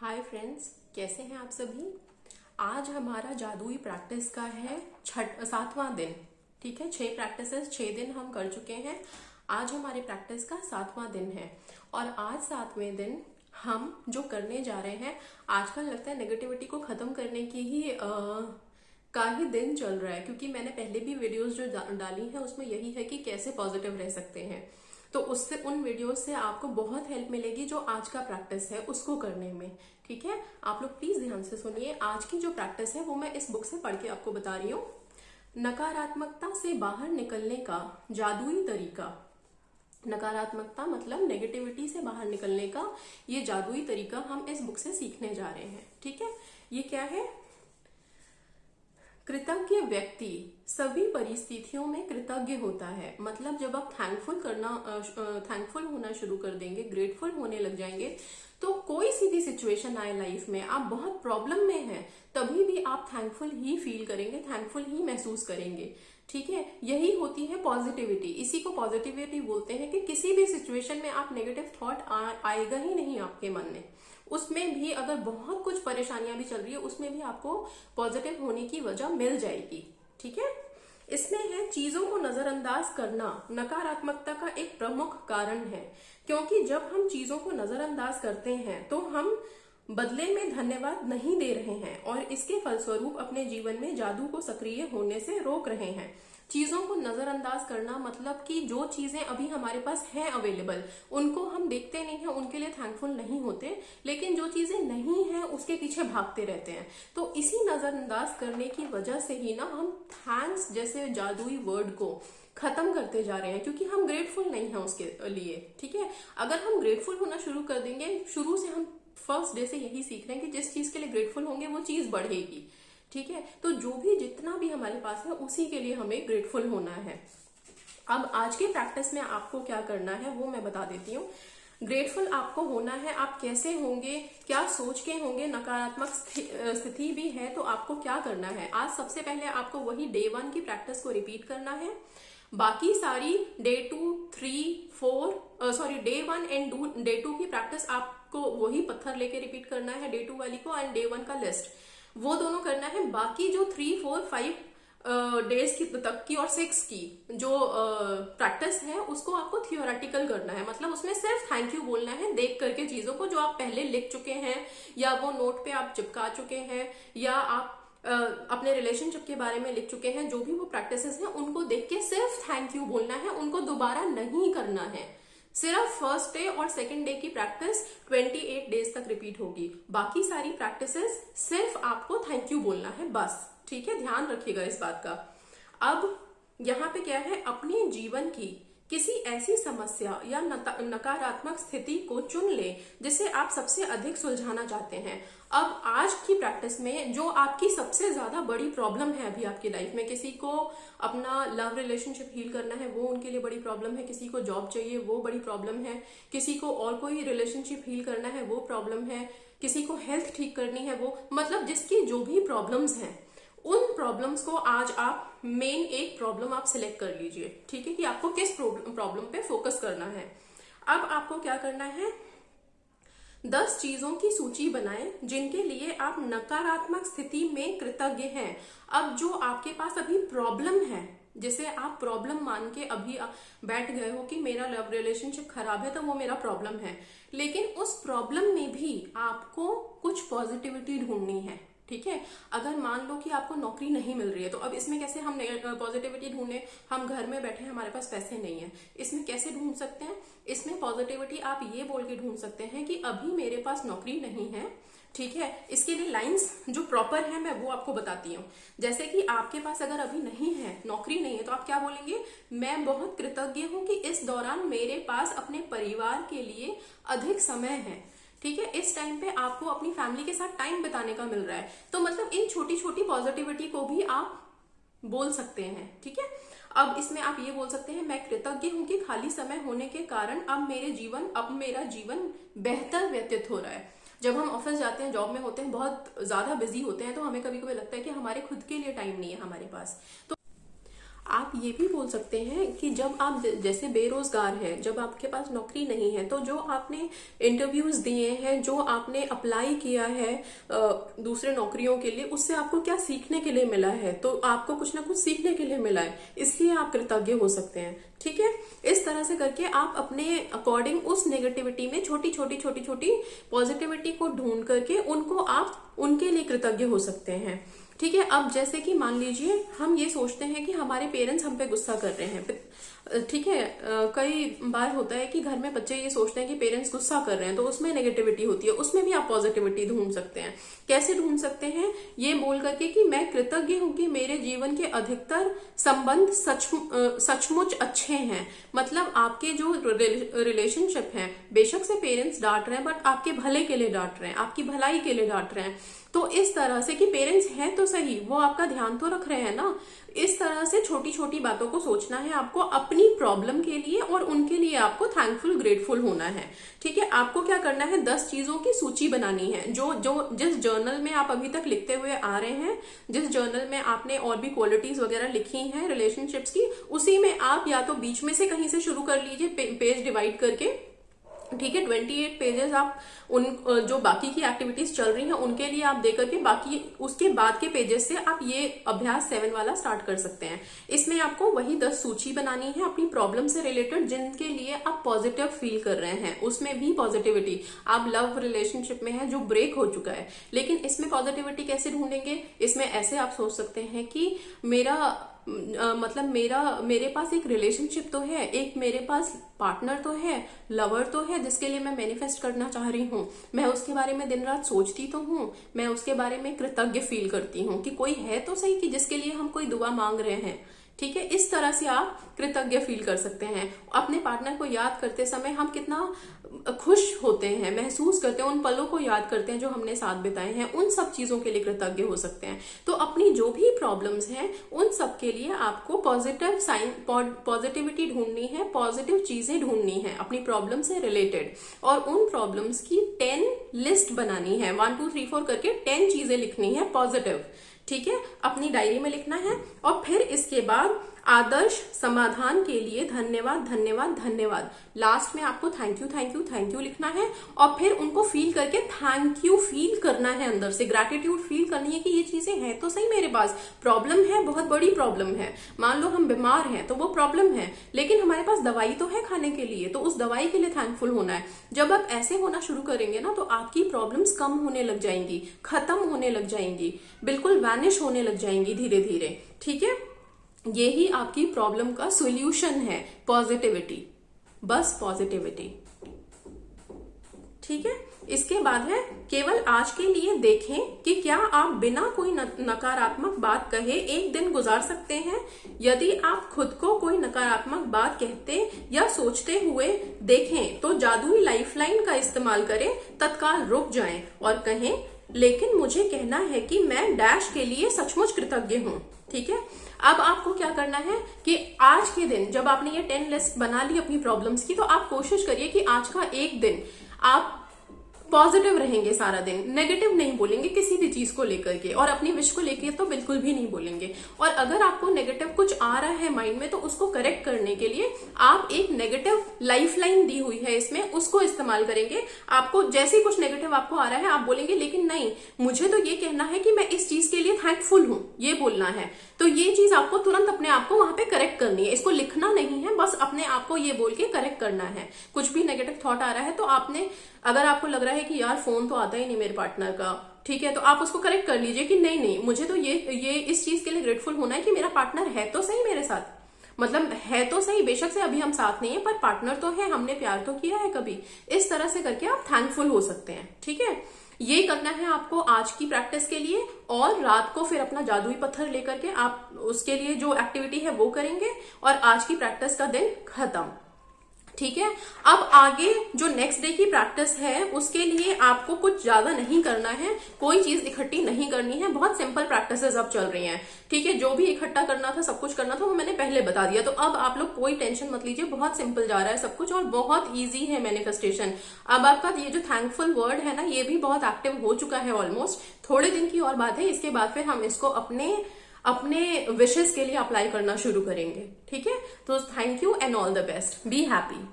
Hi friends, कैसे हैं आप सभी। आज हमारा जादुई प्रैक्टिस का है 7वां दिन। ठीक है, 6 प्रैक्टिसेस 6 दिन हम कर चुके हैं। आज हमारे प्रैक्टिस का 7वां दिन है और आज 7वें दिन हम जो करने जा रहे हैं, आजकल लगता है नेगेटिविटी को खत्म करने की ही का ही दिन चल रहा है, क्योंकि मैंने पहले भी वीडियोस जो डाली है उसमें यही है कि कैसे पॉजिटिव रह सकते हैं। तो उससे उन वीडियोस से आपको बहुत हेल्प मिलेगी जो आज का प्रैक्टिस है उसको करने में। ठीक है, आप लोग प्लीज ध्यान से सुनिए। आज की जो प्रैक्टिस है वो मैं इस बुक से पढ़ के आपको बता रही हूँ। नकारात्मकता से बाहर निकलने का जादुई तरीका। नकारात्मकता मतलब नेगेटिविटी से बाहर निकलने का ये जादुई तरीका हम इस बुक से सीखने जा रहे हैं। ठीक है, ये क्या है? कृतज्ञ व्यक्ति सभी परिस्थितियों में कृतज्ञ होता है। मतलब जब आप थैंकफुल होना शुरू कर देंगे, ग्रेटफुल होने लग जाएंगे, तो कोई सी भी सिचुएशन आए लाइफ में, आप बहुत प्रॉब्लम में हैं, तभी भी आप थैंकफुल ही फील करेंगे, थैंकफुल ही महसूस करेंगे। ठीक है, यही होती है पॉजिटिविटी। इसी को पॉजिटिविटी बोलते हैं कि किसी भी सिचुएशन में आप नेगेटिव थॉट आएगा ही नहीं आपके मन में। उसमें भी अगर बहुत कुछ परेशानियां भी चल रही है, उसमें भी आपको पॉजिटिव होने की वजह मिल जाएगी। ठीक है, इसमें है चीजों को नजरअंदाज करना नकारात्मकता का एक प्रमुख कारण है, क्योंकि जब हम चीजों को नजरअंदाज करते हैं तो हम बदले में धन्यवाद नहीं दे रहे हैं और इसके फलस्वरूप अपने जीवन में जादू को सक्रिय होने से रोक रहे हैं। चीजों को नजरअंदाज करना मतलब कि जो चीजें अभी हमारे पास हैं अवेलेबल, उनको हम देखते नहीं हैं, उनके लिए थैंकफुल नहीं होते, लेकिन जो चीजें नहीं हैं उसके पीछे भागते रहते हैं। तो इसी नजरअंदाज करने की वजह से ही ना हम थैंक्स जैसे जादुई वर्ड को खत्म करते जा रहे हैं, क्योंकि हम ग्रेटफुल नहीं हैं उसके लिए। ठीक है, अगर हम ग्रेटफुल होना शुरू कर देंगे, शुरू से हम फर्स्ट डे से यही सीख रहे हैं कि जिस चीज के लिए ग्रेटफुल होंगे वो चीज बढ़ेगी। ठीक है, तो जो भी जितना भी हमारे पास है उसी के लिए हमें ग्रेटफुल होना है। अब आज की प्रैक्टिस में आपको क्या करना है वो मैं बता देती हूँ। ग्रेटफुल आपको होना है। आप कैसे होंगे, क्या सोच के होंगे? नकारात्मक स्थिति भी है तो आपको क्या करना है? आज सबसे पहले आपको वही डे 1 की प्रैक्टिस को रिपीट करना है। बाकी सारी डे 2, 3, 4 डे 1 एंड डे 2 की प्रैक्टिस आपको वही पत्थर लेके रिपीट करना है, डे 2 वाली को, एंड डे 1 का लिस्ट वो दोनों करना है। बाकी जो 3, 4, 5 डेज की तक की और 6 की जो प्रैक्टिस है उसको आपको थियोरेटिकल करना है। मतलब उसमें सिर्फ थैंक यू बोलना है देख करके चीजों को जो आप पहले लिख चुके हैं, या वो नोट पे आप चिपका चुके हैं, या आप अपने रिलेशनशिप के बारे में लिख चुके हैं। जो भी वो प्रैक्टिसेस हैं उनको देख के सिर्फ थैंक यू बोलना है, उनको दोबारा नहीं करना है। सिर्फ फर्स्ट डे और सेकंड डे की प्रैक्टिस 28 डेज तक रिपीट होगी। बाकी सारी प्रैक्टिसेस सिर्फ आपको थैंक यू बोलना है बस। ठीक है, ध्यान रखिएगा इस बात का। अब यहाँ पे क्या है? अपने जीवन की किसी ऐसी समस्या या नकारात्मक स्थिति को चुन ले जिसे आप सबसे अधिक सुलझाना चाहते हैं। अब आज की प्रैक्टिस में जो आपकी सबसे ज्यादा बड़ी प्रॉब्लम है अभी आपकी लाइफ में, किसी को अपना लव रिलेशनशिप हील करना है वो उनके लिए बड़ी प्रॉब्लम है, किसी को जॉब चाहिए वो बड़ी प्रॉब्लम है, किसी को और कोई रिलेशनशिप हील करना है वो प्रॉब्लम है, किसी को हेल्थ ठीक करनी है वो, मतलब जिसकी जो भी प्रॉब्लम्स हैं उन प्रॉब्लम्स को आज आप मेन एक प्रॉब्लम आप सिलेक्ट कर लीजिए। ठीक है, कि आपको किस प्रॉब्लम पे फोकस करना है। अब आपको क्या करना है? 10 चीजों की सूची बनाएं जिनके लिए आप नकारात्मक स्थिति में कृतज्ञ हैं। अब जो आपके पास अभी प्रॉब्लम है, जिसे आप प्रॉब्लम मान के अभी बैठ गए हो कि मेरा लव रिलेशनशिप खराब है तो वो मेरा प्रॉब्लम है, लेकिन उस प्रॉब्लम में भी आपको कुछ पॉजिटिविटी ढूंढनी है। ठीक है, अगर मान लो कि आपको नौकरी नहीं मिल रही है तो अब इसमें कैसे हम पॉजिटिविटी ढूंढें? हम घर में बैठे हैं, हमारे पास पैसे नहीं है, इसमें कैसे ढूंढ सकते हैं? इसमें पॉजिटिविटी आप ये बोल के ढूंढ सकते हैं कि अभी मेरे पास नौकरी नहीं है। ठीक है, इसके लिए लाइंस जो प्रॉपर है मैं वो आपको बताती हूँ। जैसे कि आपके पास अगर अभी नहीं है, नौकरी नहीं है, तो आप क्या बोलेंगे? मैं बहुत कृतज्ञ हूँ कि इस दौरान मेरे पास अपने परिवार के लिए अधिक समय है। ठीक है, इस टाइम पे आपको अपनी फैमिली के साथ टाइम बिताने का मिल रहा है। तो मतलब इन छोटी छोटी पॉजिटिविटी को भी आप बोल सकते हैं। ठीक है, अब इसमें आप ये बोल सकते हैं, मैं कृतज्ञ हूं कि खाली समय होने के कारण अब मेरा जीवन बेहतर व्यतीत हो रहा है। जब हम ऑफिस जाते हैं, जॉब में होते हैं, बहुत ज्यादा बिजी होते हैं, तो हमें कभी कभी लगता है कि हमारे खुद के लिए टाइम नहीं है हमारे पास। तो आप ये भी बोल सकते हैं कि जब आप जैसे बेरोजगार हैं, जब आपके पास नौकरी नहीं है, तो जो आपने इंटरव्यूज दिए हैं, जो आपने अप्लाई किया है दूसरे नौकरियों के लिए, उससे आपको क्या सीखने के लिए मिला है, तो आपको कुछ ना कुछ सीखने के लिए मिला है, इसलिए आप कृतज्ञ हो सकते हैं। ठीक है, इस तरह से करके आप अपने अकॉर्डिंग उस नेगेटिविटी में छोटी छोटी छोटी छोटी पॉजिटिविटी को ढूंढ करके उनको आप उनके लिए कृतज्ञ हो सकते हैं। ठीक है, अब जैसे कि मान लीजिए हम ये सोचते हैं कि हमारे पेरेंट्स हम पे गुस्सा कर रहे हैं। ठीक है, कई बार होता है कि घर में बच्चे ये सोचते हैं कि पेरेंट्स गुस्सा कर रहे हैं, तो उसमें नेगेटिविटी होती है, उसमें भी आप पॉजिटिविटी ढूंढ सकते हैं। कैसे ढूंढ सकते हैं? ये बोल करके कि मैं कृतज्ञ हूं कि मेरे जीवन के अधिकतर संबंध सचमुच अच्छे हैं। मतलब आपके जो रिलेशनशिप है, बेशक से पेरेंट्स डांट रहे हैं, बट आपके भले के लिए डांट रहे हैं, आपकी भलाई के लिए डांट रहे हैं। तो इस तरह से कि पेरेंट्स हैं तो सही, वो आपका ध्यान तो रख रहे हैं ना। इस तरह से छोटी छोटी बातों को सोचना है आपको अपनी प्रॉब्लम के लिए, और उनके लिए आपको थैंकफुल ग्रेटफुल होना है। ठीक है, आपको क्या करना है, 10 चीजों की सूची बनानी है। जो जो जिस जर्नल में आप अभी तक लिखते हुए आ रहे हैं, जिस जर्नल में आपने और भी क्वालिटीज वगैरह लिखी हैं रिलेशनशिप्स की, उसी में आप या तो बीच में से कहीं से शुरू कर लीजिए, पेज डिवाइड करके। ठीक है, 28 पेजेस आप उन जो बाकी की एक्टिविटीज चल रही हैं उनके लिए आप देकर के बाकी उसके बाद के पेजेस से आप ये अभ्यास 7 वाला स्टार्ट कर सकते हैं। इसमें आपको वही 10 सूची बनानी है अपनी प्रॉब्लम से रिलेटेड, जिनके लिए आप पॉजिटिव फील कर रहे हैं। उसमें भी पॉजिटिविटी, आप लव रिलेशनशिप में है जो ब्रेक हो चुका है, लेकिन इसमें पॉजिटिविटी कैसे ढूंढेंगे? इसमें ऐसे आप सोच सकते हैं कि मेरे पास एक रिलेशनशिप तो है, एक मेरे पास पार्टनर तो है, लवर तो है, जिसके लिए मैं मैनिफेस्ट करना चाह रही हूँ। मैं उसके बारे में दिन रात सोचती तो हूँ, मैं उसके बारे में कृतज्ञ फील करती हूँ कि कोई है तो सही कि जिसके लिए हम कोई दुआ मांग रहे हैं। ठीक है, इस तरह से आप कृतज्ञ फील कर सकते हैं। अपने पार्टनर को याद करते समय हम कितना खुश होते हैं, महसूस करते हैं, उन पलों को याद करते हैं जो हमने साथ बिताए हैं, उन सब चीजों के लिए कृतज्ञ हो सकते हैं। तो अपनी जो भी प्रॉब्लम्स हैं उन सब के लिए आपको पॉजिटिविटी ढूंढनी है, पॉजिटिव चीजें ढूंढनी है अपनी प्रॉब्लम से रिलेटेड, और उन प्रॉब्लम्स की 10 लिस्ट बनानी है। 1 2 3 4 करके 10 चीजें लिखनी है पॉजिटिव। ठीक है, अपनी डायरी में लिखना है, और फिर इसके बाद आदर्श समाधान के लिए धन्यवाद धन्यवाद धन्यवाद। लास्ट में आपको thank you thank you thank you लिखना है, और फिर उनको फील करके थैंक यू फील करना है, अंदर से ग्रैटिट्यूड फील करनी है कि ये चीजें हैं तो सही मेरे पास। प्रॉब्लम है, बहुत बड़ी प्रॉब्लम है, मान लो हम बीमार हैं तो वो प्रॉब्लम है, लेकिन हमारे पास दवाई तो है खाने के लिए, तो उस दवाई के लिए थैंकफुल होना है। जब आप ऐसे होना शुरू करेंगे ना, तो आपकी प्रॉब्लम्स कम होने लग जाएंगी, खत्म होने लग जाएंगी, बिल्कुल वैनिश होने लग जाएंगी धीरे धीरे। ठीक है, यही आपकी प्रॉब्लम का सॉल्यूशन है, पॉजिटिविटी, बस पॉजिटिविटी। ठीक है, इसके बाद है केवल आज के लिए देखें कि क्या आप बिना कोई नकारात्मक बात कहे एक दिन गुजार सकते हैं। यदि आप खुद को कोई नकारात्मक बात कहते या सोचते हुए देखें तो जादुई लाइफलाइन का इस्तेमाल करें, तत्काल रुक जाएं और कहें, लेकिन मुझे कहना है कि मैं डैश के लिए सचमुच कृतज्ञ हूं। ठीक है, अब आपको क्या करना है कि आज के दिन जब आपने ये 10 लिस्ट बना ली अपनी प्रॉब्लम्स की, तो आप कोशिश करिए कि आज का एक दिन आप पॉजिटिव रहेंगे, सारा दिन नेगेटिव नहीं बोलेंगे किसी भी चीज को लेकर के, और अपनी विश को लेकर तो बिल्कुल भी नहीं बोलेंगे। और अगर आपको नेगेटिव कुछ आ रहा है माइंड में, तो उसको करेक्ट करने के लिए आप एक नेगेटिव लाइफलाइन दी हुई है इसमें, उसको इस्तेमाल करेंगे। आपको जैसे ही कुछ नेगेटिव आपको आ रहा है, आप बोलेंगे लेकिन नहीं, मुझे तो ये कहना है कि मैं इस चीज के लिए थैंकफुल हूं, ये बोलना है। तो ये चीज आपको तुरंत अपने आप को वहां पे करेक्ट करनी है, इसको लिखना नहीं है, बस अपने आप को ये बोल के करेक्ट करना है। कुछ भी नेगेटिव थॉट आ रहा है तो आपने, अगर आपको लग रहा है कि यार फोन तो आता ही नहीं मेरे पार्टनर का, ठीक है, तो आप उसको करेक्ट कर लीजिए कि नहीं नहीं, मुझे तो ये इस चीज के लिए ग्रेटफुल होना है कि मेरा पार्टनर है तो सही मेरे साथ, मतलब है तो सही, बेशक से अभी हम साथ नहीं है पर पार्टनर तो है, हमने प्यार तो किया है कभी। इस तरह से करके आप थैंकफुल हो सकते हैं। ठीक है, ये करना है आपको आज की प्रैक्टिस के लिए, और रात को फिर अपना जादुई पत्थर लेकर के आप उसके लिए जो एक्टिविटी है वो करेंगे, और आज की प्रैक्टिस का दिन खत्म। ठीक है, अब आगे जो नेक्स्ट डे की प्रैक्टिस है उसके लिए आपको कुछ ज्यादा नहीं करना है, कोई चीज इकट्ठी नहीं करनी है, बहुत सिंपल प्रैक्टिसेस अब चल रही हैं। ठीक है, जो भी इकट्ठा करना था, सब कुछ करना था, वो मैंने पहले बता दिया, तो अब आप लोग कोई टेंशन मत लीजिए, बहुत सिंपल जा रहा है सब कुछ और बहुत ईजी है मैनिफेस्टेशन। अब आपका ये जो थैंकफुल वर्ड है ना, ये भी बहुत एक्टिव हो चुका है ऑलमोस्ट, थोड़े दिन की और बात है, इसके बाद फिर हम इसको अपने अपने विशेष के लिए अप्लाई करना शुरू करेंगे। ठीक है, तो thank you and all the best, be happy.